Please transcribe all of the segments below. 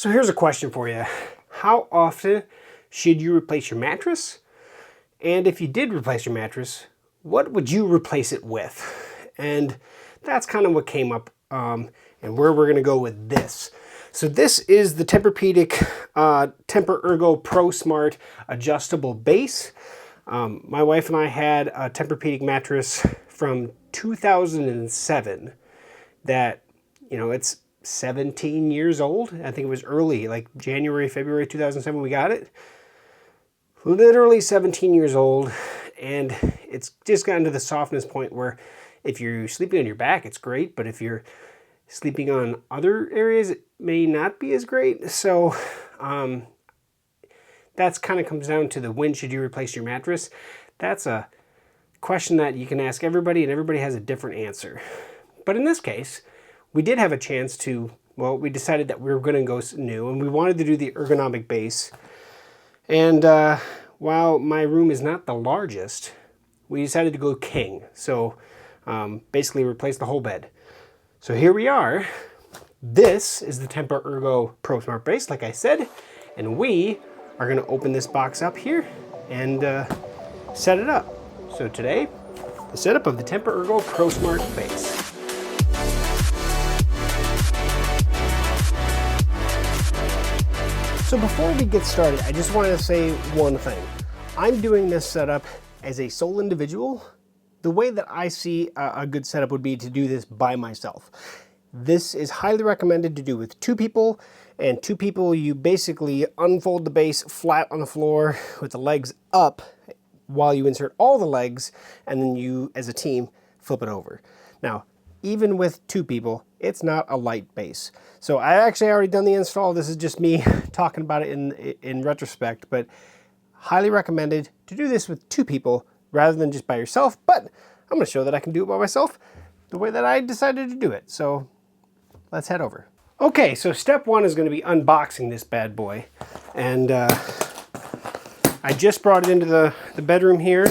So here's a question for you. How often should you replace your mattress? And if you did replace your mattress, what would you replace it with? And that's kind of what came up and where we're going to go with this. So this is the TAMPUR-Ergo ProSmart adjustable base. My wife and I had a Tempur-Pedic mattress from 2007 that, you know, it's 17 years old. I think it was early, like January, February 2007 we got it. Literally 17 years old, and it's just gotten to the softness point where if you're sleeping on your back, it's great, but if you're sleeping on other areas, it may not be as great. So that's kind of comes down to the when should you replace your mattress. That's a question that you can ask everybody, and everybody has a different answer. But in this case, we did have a chance to, well, we decided that we were going to go new, and we wanted to do the ergonomic base. And while my room is not the largest, we decided to go king. So basically replace the whole bed. So here we are. This is the TAMPUR-Ergo ProSmart base, like I said, and we are going to open this box up here and set it up. So today, the setup of the TAMPUR-Ergo ProSmart base. So before we get started, I just wanted to say one thing. I'm doing this setup as a sole individual. The way that I see a good setup would be to do this by myself. This is highly recommended to do with two people, and two people you basically unfold the base flat on the floor with the legs up while you insert all the legs, and then you, as a team, flip it over. Now, even with two people, it's not a light base. So I actually already done the install. This is just me talking about it in retrospect, but highly recommended to do this with two people rather than just by yourself. But I'm gonna show that I can do it by myself the way that I decided to do it. So let's head over. Okay, so step one is gonna be unboxing this bad boy. And I just brought it into the bedroom here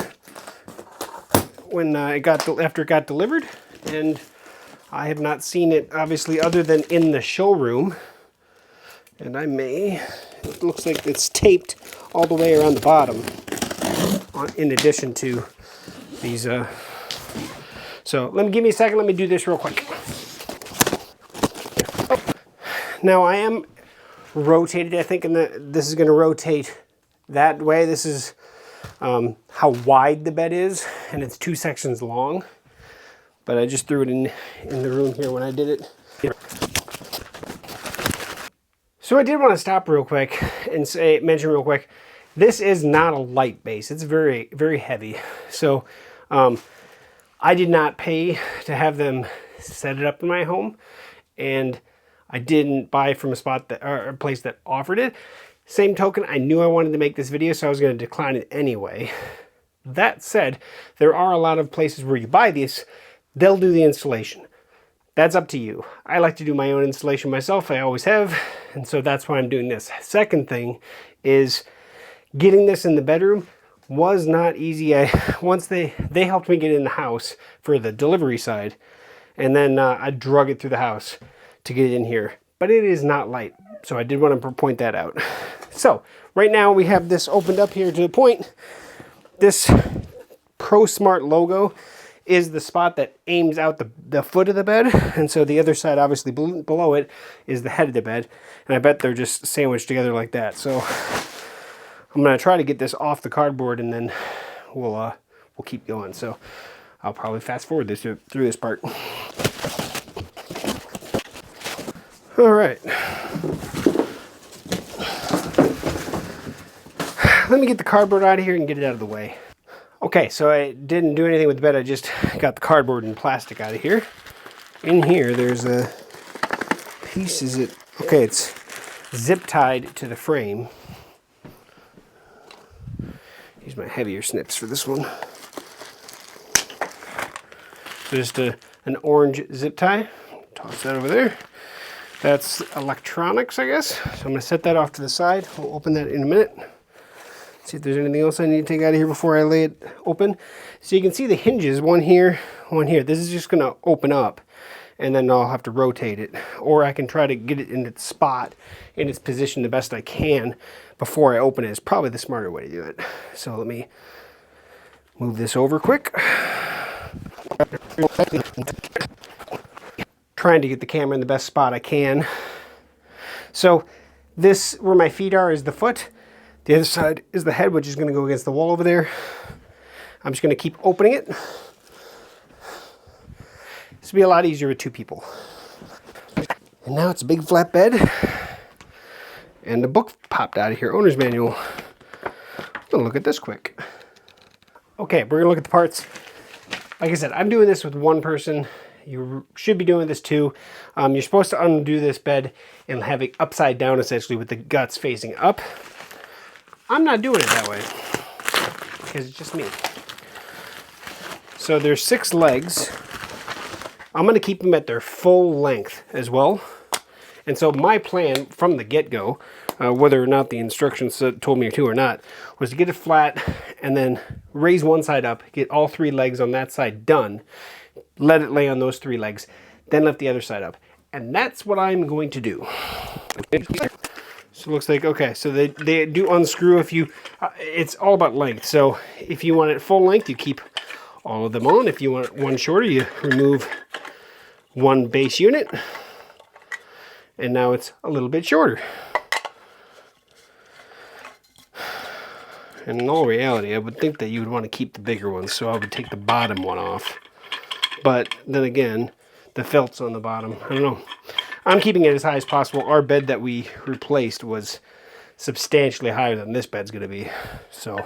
when after it got delivered. And I have not seen it, obviously, other than in the showroom. And it looks like it's taped all the way around the bottom, in addition to these. So give me a second, let me do this real quick. Oh. Now I am rotated, I think, this is gonna rotate that way. This is how wide the bed is, and it's 2 sections long. But I just threw it in the room here when I did it. So I did want to stop real quick and mention real quick, this is not a light base. It's very, very heavy. So I did not pay to have them set it up in my home, and I didn't buy from a place that offered it. Same token, I knew I wanted to make this video, so I was going to decline it anyway. That said, there are a lot of places where you buy these. They'll do the installation. That's up to you. I like to do my own installation myself. I always have. And so that's why I'm doing this. Second thing is getting this in the bedroom was not easy. Once they helped me get in the house for the delivery side. And then I drug it through the house to get it in here. But it is not light. So I did want to point that out. So right now we have this opened up here to the point. This ProSmart logo is the spot that aims out the foot of the bed, and so the other side, obviously below it, is the head of the bed, and I bet they're just sandwiched together like that. So I'm gonna try to get this off the cardboard, and then we'll keep going. So I'll probably fast forward through this part. All right, let me get the cardboard out of here and get it out of the way. Okay, so I didn't do anything with the bed. I just got the cardboard and plastic out of here. In here, there's a piece. Okay, it's zip tied to the frame. Use my heavier snips for this one. So just an orange zip tie. Toss that over there. That's electronics, I guess. So I'm gonna set that off to the side. We'll open that in a minute. See if there's anything else I need to take out of here before I lay it open. So you can see the hinges, one here, one here. This is just gonna open up, and then I'll have to rotate it. Or I can try to get it in its spot, in its position the best I can before I open it. It's probably the smarter way to do it. So let me move this over quick. Trying to get the camera in the best spot I can. So this, where my feet are, is the foot. The other side is the head, which is going to go against the wall over there. I'm just going to keep opening it. This will be a lot easier with 2 people. And now it's a big flat bed. And the book popped out of here, owner's manual. I'm going to look at this quick. Okay, we're going to look at the parts. Like I said, I'm doing this with 1 person. You should be doing this too. You're supposed to undo this bed and have it upside down, essentially, with the guts facing up. I'm not doing it that way because it's just me. So there's 6 legs. I'm going to keep them at their full length as well. And so my plan from the get-go, whether or not the instructions told me to or not, was to get it flat and then raise one side up, get all 3 legs on that side done, let it lay on those 3 legs, then lift the other side up. And that's what I'm going to do. So it looks like, okay, so they do unscrew if you, it's all about length. So if you want it full length, you keep all of them on. If you want one shorter, you remove 1 base unit. And now it's a little bit shorter. And in all reality, I would think that you would want to keep the bigger ones, so I would take the bottom one off. But then again, the felt's on the bottom. I don't know. I'm keeping it as high as possible. Our bed that we replaced was substantially higher than this bed's going to be. So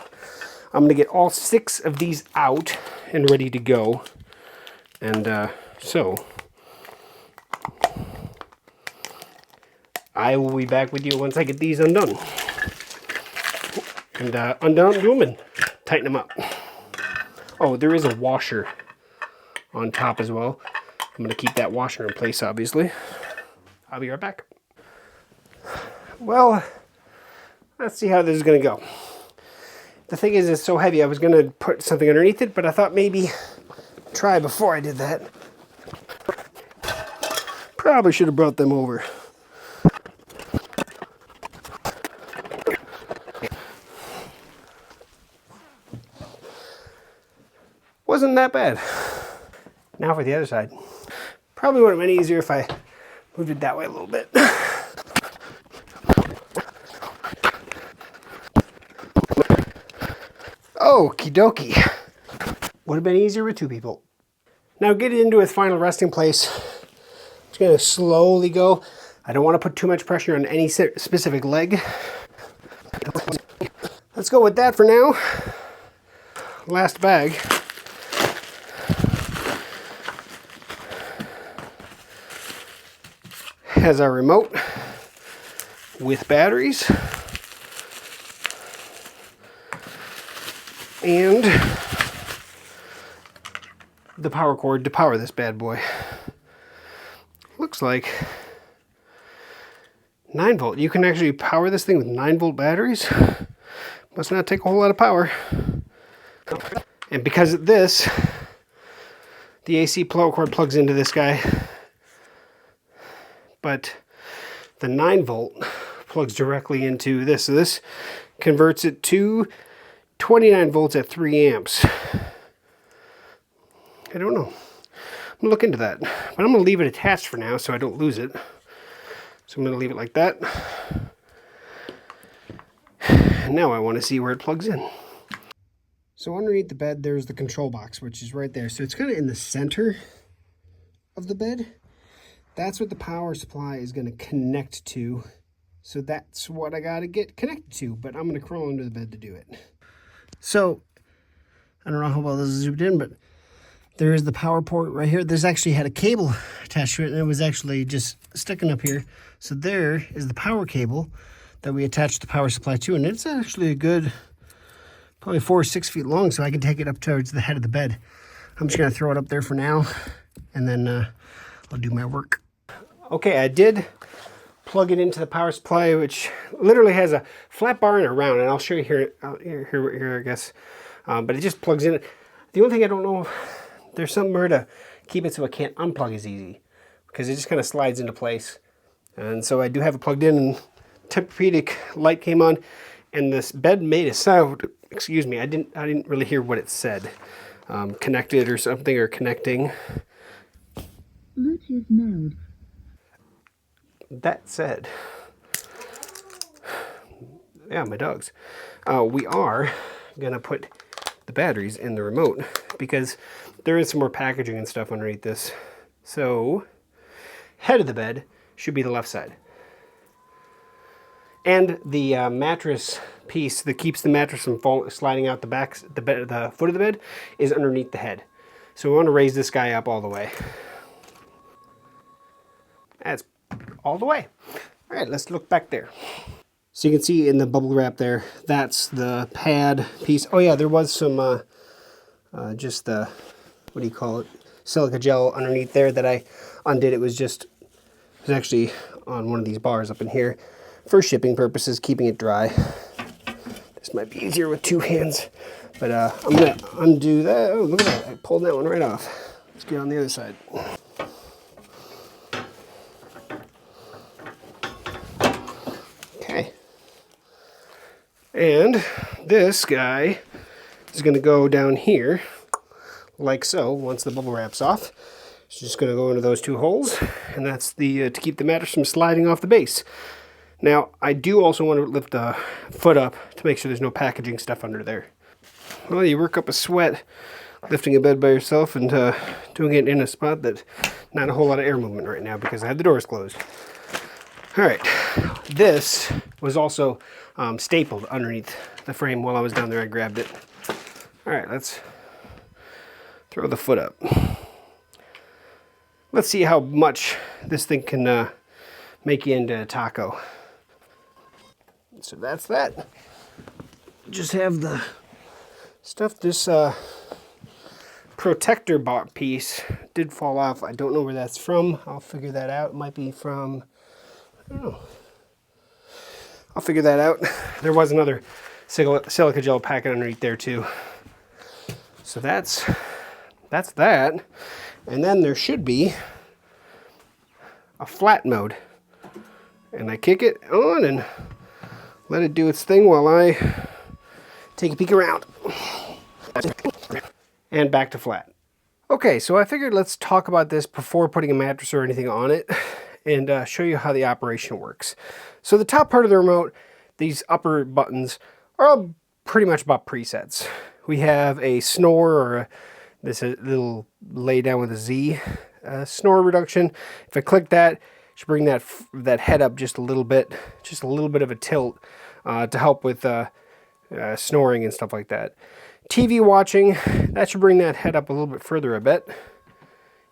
I'm going to get all 6 of these out and ready to go. And so I will be back with you once I get these undone. And undo them and tighten them up. Oh, there is a washer on top as well. I'm going to keep that washer in place, obviously. I'll be right back. Well, let's see how this is going to go. The thing is, it's so heavy, I was going to put something underneath it, but I thought maybe try before I did that. Probably should have brought them over. Wasn't that bad. Now for the other side. Probably would have been easier if I moved it that way a little bit. Okie dokie. Would have been easier with 2 people. Now get it into its final resting place. I'm just going to slowly go. I don't want to put too much pressure on any specific leg. Let's go with that for now. Last bag. Has our remote with batteries and the power cord to power this bad boy. Looks like 9-volt. You can actually power this thing with 9-volt batteries. Must not take a whole lot of power. And because of this, the AC power cord plugs into this guy. But the 9-volt plugs directly into this. So this converts it to 29 volts at 3 amps. I don't know. I'm going to look into that. But I'm going to leave it attached for now so I don't lose it. So I'm going to leave it like that. And now I want to see where it plugs in. So underneath the bed, there's the control box, which is right there. So it's kind of in the center of the bed. That's what the power supply is going to connect to. So that's what I got to get connected to. But I'm going to crawl under the bed to do it. So, I don't know how well this is zoomed in, but there is the power port right here. There's actually had a cable attached to it, and it was actually just sticking up here. So there is the power cable that we attached the power supply to. And it's actually a good, probably 4 or 6 feet long, so I can take it up towards the head of the bed. I'm just going to throw it up there for now, and then I'll do my work. Okay, I did plug it into the power supply, which literally has a flat bar and a round, and I'll show you here, I guess. But it just plugs in. The only thing I don't know, there's somewhere to keep it so it can't unplug as easy. because it just kind of slides into place. And so I do have it plugged in, and Tempur-Pedic light came on, and this bed made a sound. Excuse me, I didn't really hear what it said. Connected or something, or connecting. Bluetooth mode. That said, yeah, my dogs. We are gonna put the batteries in the remote because there is some more packaging and stuff underneath this. So, head of the bed should be the left side. And the mattress piece that keeps the mattress from sliding out the back, the foot of the bed, is underneath the head. So we want to raise this guy up all the way. That's all the way. All right, let's look back there. So you can see in the bubble wrap there, that's the pad piece. Oh yeah, there was some, just the, what do you call it? Silica gel underneath there that I undid. It was actually on one of these bars up in here for shipping purposes, keeping it dry. This might be easier with two hands, but I'm gonna undo that. Oh, look at that, I pulled that one right off. Let's get on the other side. Okay. And this guy is gonna go down here, like so, once the bubble wrap's off. It's just gonna go into those two holes, and that's the to keep the mattress from sliding off the base. Now, I do also want to lift the foot up to make sure there's no packaging stuff under there. Well, you work up a sweat lifting a bed by yourself and doing it in a spot that not a whole lot of air movement right now because I have the doors closed. All right, this was also stapled underneath the frame while I was down there. I grabbed it. All right, let's throw the foot up. Let's see how much this thing can make you into a taco. So that's that. Just have the stuff. This protector bar piece did fall off. I don't know where that's from. I'll figure that out. It might be from, I don't know. I'll figure that out. There was another silica gel packet underneath there too. So that's that. And then there should be a flat mode. And I kick it on and let it do its thing while I take a peek around. And back to flat. Okay, so I figured let's talk about this before putting a mattress or anything on it and show you how the operation works. So the top part of the remote, these upper buttons, are all pretty much about presets. We have a snore, or this little lay down with a Z snore reduction. If I click that, it should bring that head up just a little bit of a tilt to help with snoring and stuff like that. TV watching, that should bring that head up a little bit further, I bet.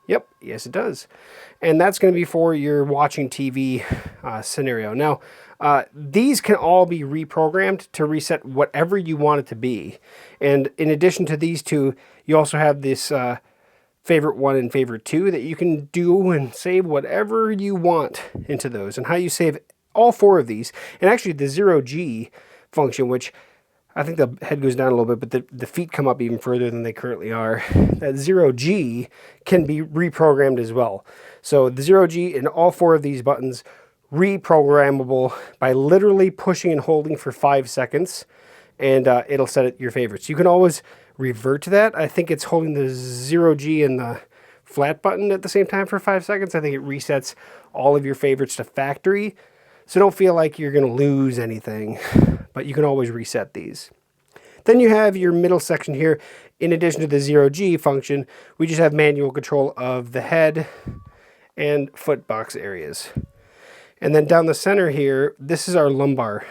Yep, yes it does. And that's going to be for your watching TV scenario. Now, these can all be reprogrammed to reset whatever you want it to be. And in addition to these two, you also have this favorite 1 and favorite 2 that you can do and save whatever you want into those. And how you save all 4 of these, and actually the 0G function, which I think the head goes down a little bit, but the feet come up even further than they currently are. That 0G can be reprogrammed as well. So the 0G and all 4 of these buttons, reprogrammable by literally pushing and holding for 5 seconds, and it'll set it your favorites. You can always revert to that. I think it's holding the 0G and the flat button at the same time for 5 seconds. I think it resets all of your favorites to factory. So don't feel like you're going to lose anything, but you can always reset these. Then you have your middle section here. In addition to the 0G function, we just have manual control of the head and foot box areas. And then down the center here, this is our lumbar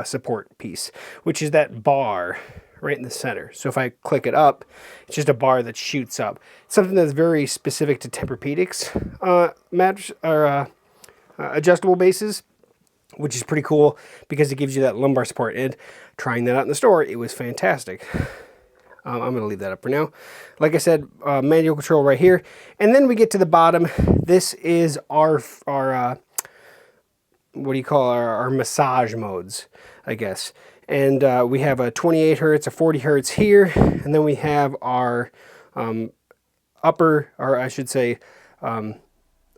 support piece, which is that bar right in the center. So if I click it up, it's just a bar that shoots up. Something that's very specific to Tempur-Pedic's mattress or adjustable bases, which is pretty cool because it gives you that lumbar support. And trying that out in the store, it was fantastic. I'm going to leave that up for now. Like I said, manual control right here. And then we get to the bottom. This is our what do you call our massage modes, I guess. And we have a 28 hertz, a 40 hertz here. And then we have our upper, or I should say,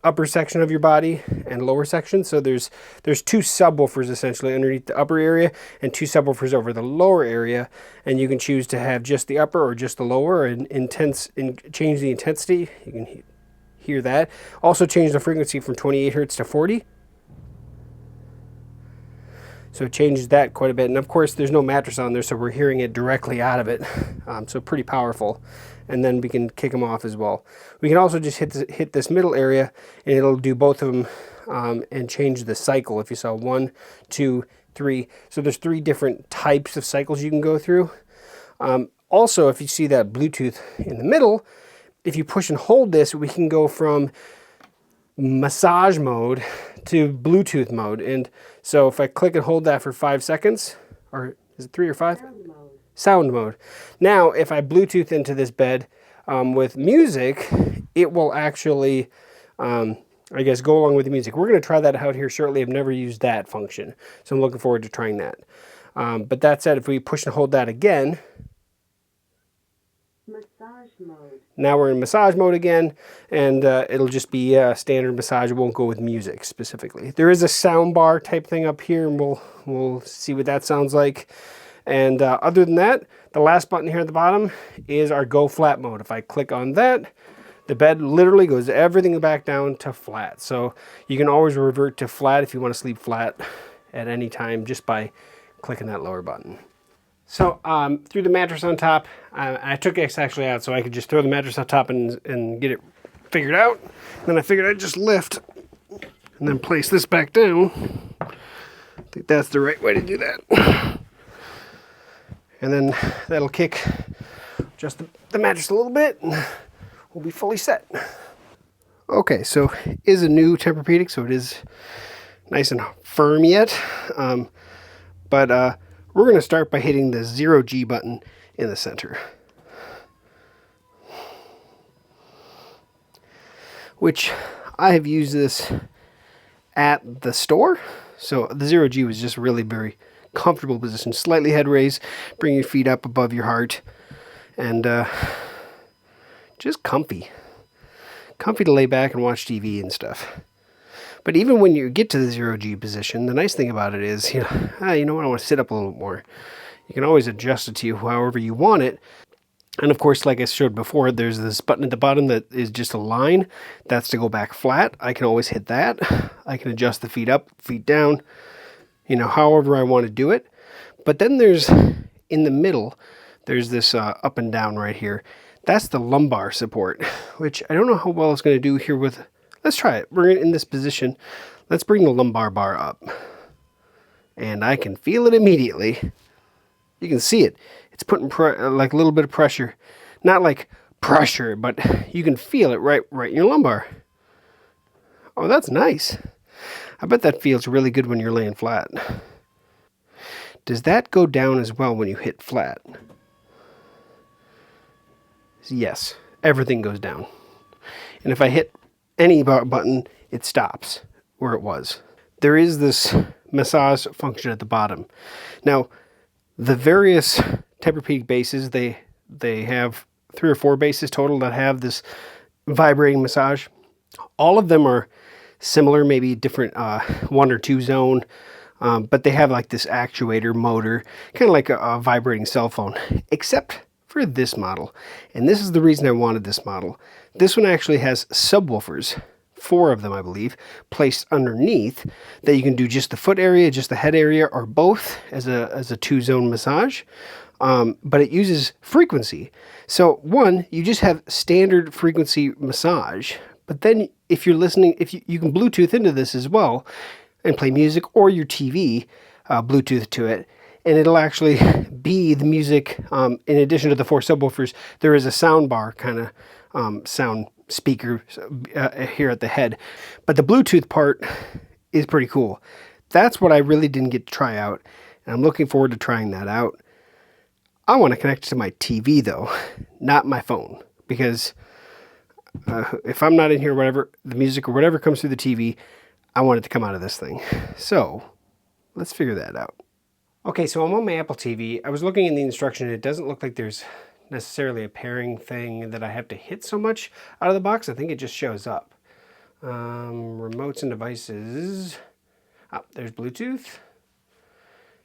upper section of your body and lower section. So there's two subwoofers essentially underneath the upper area and two subwoofers over the lower area, and you can choose to have just the upper or just the lower and change the intensity. You can hear that. Also change the frequency from 28 hertz to 40. So it changes that quite a bit. And of course there's no mattress on there, so we're hearing it directly out of it. So pretty powerful. And then we can kick them off as well. We can also just hit this middle area, and it'll do both of them and change the cycle. If you saw 1, 2, 3. So there's 3 different types of cycles you can go through. Also, if you see that Bluetooth in the middle, if you push and hold this, we can go from massage mode to Bluetooth mode. And so if I click and hold that for 5 seconds, or is it 3 or 5? Sound mode. Now, if I Bluetooth into this bed with music, it will actually, I guess, go along with the music. We're going to try that out here shortly. I've never used that function, so I'm looking forward to trying that. But that said, if we push and hold that again, massage mode. Now we're in massage mode again, and it'll just be standard massage. It won't go with music specifically. There is a sound bar type thing up here, and we'll see what that sounds like. And other than that, the last button here at the bottom is our go flat mode. If I click on that, the bed literally goes everything back down to flat. So you can always revert to flat if you want to sleep flat at any time just by clicking that lower button. So threw the mattress on top. I took X actually out so I could just throw the mattress on top and get it figured out. And then I figured I'd just lift and then place this back down. I think that's the right way to do that. And then that'll kick just the mattress a little bit, and we'll be fully set. Okay, so it is a new Tempur-Pedic, so it is nice and firm yet. But we're going to start by hitting the 0G button in the center, which I have used this at the store. So the 0G was just really very comfortable position. Slightly head raise, bring your feet up above your heart, and just comfy to lay back and watch TV and stuff. But even when you get to the 0G position, the nice thing about it is, you know what, I want to sit up a little more. You can always adjust it to you however you want it. And of course, like I showed before, there's this button at the bottom that is just a line. That's to go back flat. I can always hit that. I can adjust the feet up, feet down, however I want to do it. But then there's, in the middle, there's this up and down right here. That's the lumbar support, which I don't know how well it's going to do here with, let's try it. We're in this position. Let's bring the lumbar bar up. And I can feel it immediately. You can see it. It's putting like a little bit of pressure. Not like pressure, but you can feel it right in your lumbar. Oh, that's nice. I bet that feels really good when you're laying flat. Does that go down as well when you hit flat? Yes, everything goes down. And if I hit any button, it stops where it was. There is this massage function at the bottom. Now, the various Tempur-Pedic bases, they have 3 or 4 bases total that have this vibrating massage. All of them are similar, maybe different 1 or 2 zone, but they have like this actuator motor, kind of like a vibrating cell phone, except for this model. And this is the reason I wanted this model. This one actually has subwoofers, 4 of them I believe, placed underneath that you can do just the foot area, just the head area, or both as a 2-zone massage. But it uses frequency. So one, you just have standard frequency massage. But then if you're listening, you can Bluetooth into this as well and play music, or your TV, Bluetooth to it. And it'll actually be the music. In addition to the 4 subwoofers, there is a sound bar kind of sound speaker here at the head. But the Bluetooth part is pretty cool. That's what I really didn't get to try out. And I'm looking forward to trying that out. I want to connect it to my TV though, not my phone, because if I'm not in here, whatever, the music or whatever comes through the TV, I want it to come out of this thing. So let's figure that out. Okay, so I'm on my Apple TV. I was looking in the instruction, and it doesn't look like there's necessarily a pairing thing that I have to hit so much out of the box. I think it just shows up. Remotes and devices. Oh, there's Bluetooth.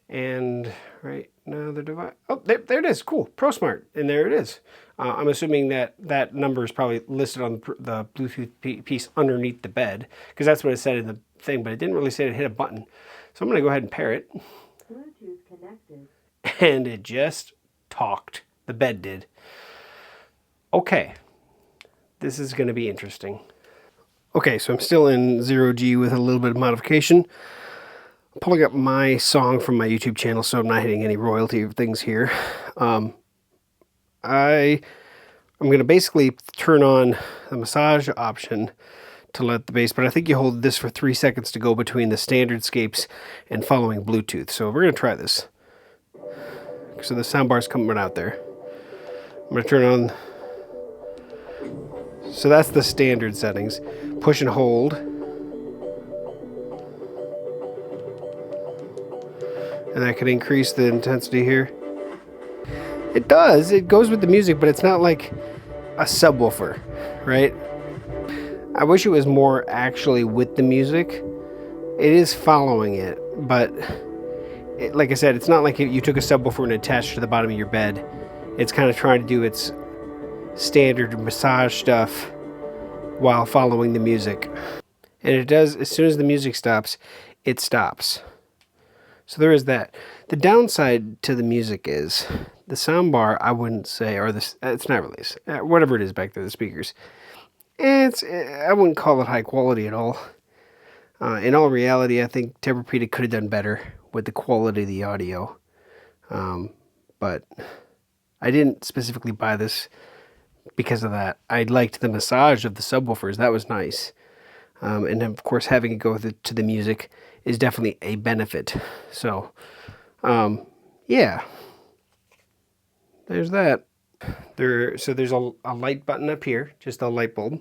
And right now the device, oh, there it is. Cool. ProSmart. And there it is. I'm assuming that that number is probably listed on the Bluetooth piece underneath the bed, because that's what it said in the thing, but it didn't really say to hit a button. So I'm going to go ahead and pair it. Bluetooth connected. And it just talked. The bed did. Okay. This is going to be interesting. Okay, so I'm still in 0G with a little bit of modification. I'm pulling up my song from my YouTube channel, so I'm not hitting any royalty things here. I'm going to basically turn on the massage option to let the bass, but I think you hold this for 3 seconds to go between the standard scapes and following Bluetooth. So we're going to try this. So the sound bar is coming out there. I'm going to turn on. So that's the standard settings. Push and hold. And that could increase the intensity here. It does. It goes with the music, but it's not like a subwoofer, right? I wish it was more actually with the music. It is following it, but like I said, it's not like you took a subwoofer and attached it to the bottom of your bed. It's kind of trying to do its standard massage stuff while following the music. And it does, as soon as the music stops, it stops. So there is that. The downside to the music is the soundbar, I wouldn't say, or this, it's not really, whatever it is back there, the speakers. I wouldn't call it high quality at all. In all reality, I think Tempur-Pedic could have done better with the quality of the audio. But I didn't specifically buy this because of that. I liked the massage of the subwoofers. That was nice. And of course, having it go to the music is definitely a benefit. So, yeah. There's that. So there's a light button up here, just a light bulb.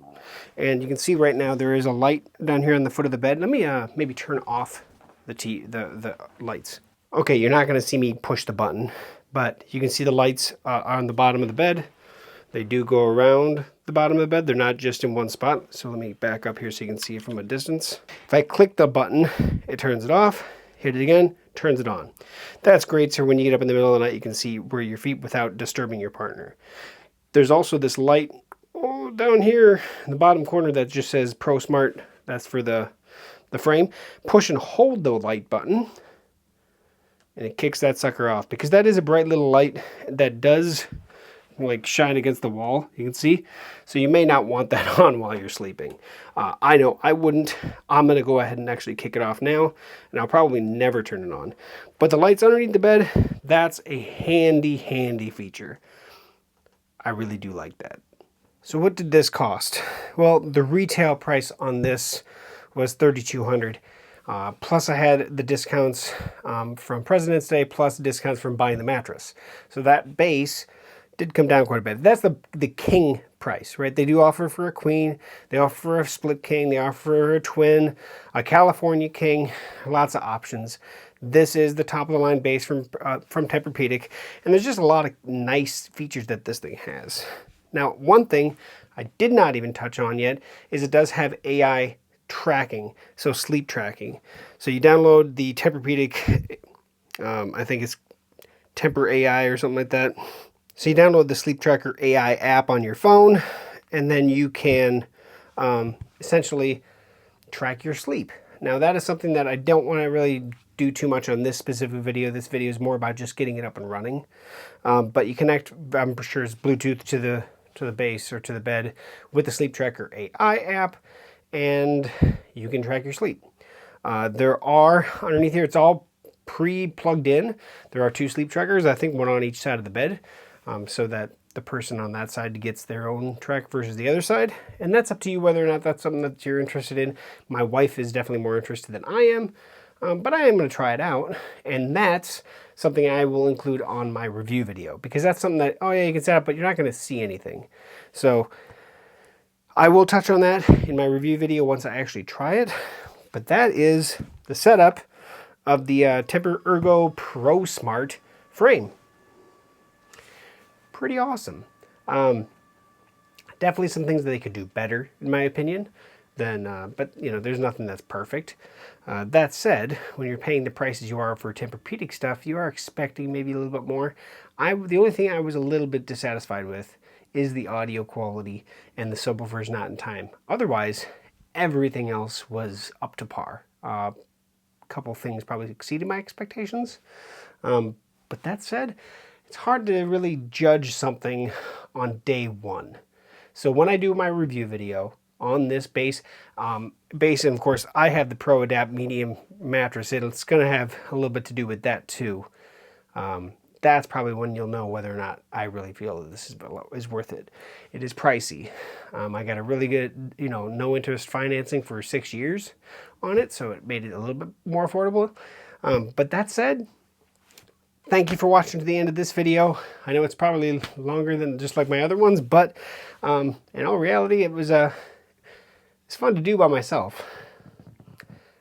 And you can see right now there is a light down here on the foot of the bed. Let me maybe turn off the lights. Okay, you're not going to see me push the button, but you can see the lights on the bottom of the bed. They do go around the bottom of the bed. They're not just in one spot. So let me back up here so you can see it from a distance. If I click the button, it turns it off. Hit it again, turns it on. That's great, so when you get up in the middle of the night, you can see where your feet without disturbing your partner. There's also this light down here in the bottom corner that just says ProSmart. That's for the frame. Push and hold the light button, and it kicks that sucker off, because that is a bright little light that does like shine against the wall, you can see. So you may not want that on while you're sleeping. I know I wouldn't. I'm going to go ahead and actually kick it off now, and I'll probably never turn it on. But the lights underneath the bed, that's a handy feature. I really do like that. So what did this cost? Well, the retail price on this was $3,200. Plus I had the discounts from President's Day, plus discounts from buying the mattress. So that base did come down quite a bit. That's the king price, right? They do offer for a queen, they offer a split king, they offer a twin, a California king, lots of options. This is the top of the line base from Tempur-Pedic, and there's just a lot of nice features that this thing has. Now, one thing I did not even touch on yet is it does have AI tracking, so sleep tracking. So you download the Tempur-Pedic, I think it's Tempur AI or something like that. So you download the SleepTracker AI app on your phone, and then you can essentially track your sleep. Now that is something that I don't want to really do too much on this specific video. This video is more about just getting it up and running. But you connect, I'm sure it's Bluetooth to the base or to the bed with the SleepTracker AI app, and you can track your sleep. There are, underneath here, it's all pre-plugged in. There are 2 sleep trackers, I think one on each side of the bed. So that the person on that side gets their own track versus the other side. And that's up to you whether or not that's something that you're interested in. My wife is definitely more interested than I am, but I am going to try it out. And that's something I will include on my review video, because that's something that, oh yeah, you can set up, but you're not going to see anything. So I will touch on that in my review video once I actually try it. But that is the setup of the TAMPUR-Ergo ProSmart frame. Pretty awesome. Definitely some things that they could do better, in my opinion. then, but you know, there's nothing that's perfect. That said, when you're paying the prices you are for Tempur-Pedic stuff, you are expecting maybe a little bit more. The only thing I was a little bit dissatisfied with is the audio quality and the subwoofer's not in time. Otherwise, everything else was up to par. A couple things probably exceeded my expectations. But that said, it's hard to really judge something on day one. So when I do my review video on this base, and of course I have the Pro Adapt Medium mattress, it's going to have a little bit to do with that too. That's probably when you'll know whether or not I really feel that this is worth it. It is pricey. I got a really good, you know, no interest financing for 6 years on it, so it made it a little bit more affordable. But that said, thank you for watching to the end of this video. I know it's probably longer than just like my other ones, but in all reality, it's fun to do by myself.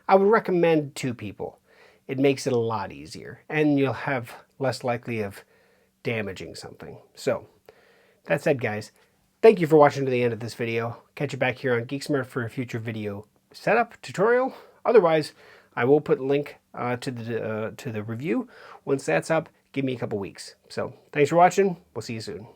I would recommend 2 people. It makes it a lot easier, and you'll have less likely of damaging something. So, that said, guys, thank you for watching to the end of this video. Catch you back here on GeekSmart for a future video setup tutorial. Otherwise, I will put a link to the review. Once that's up, give me a couple weeks. So, thanks for watching. We'll see you soon.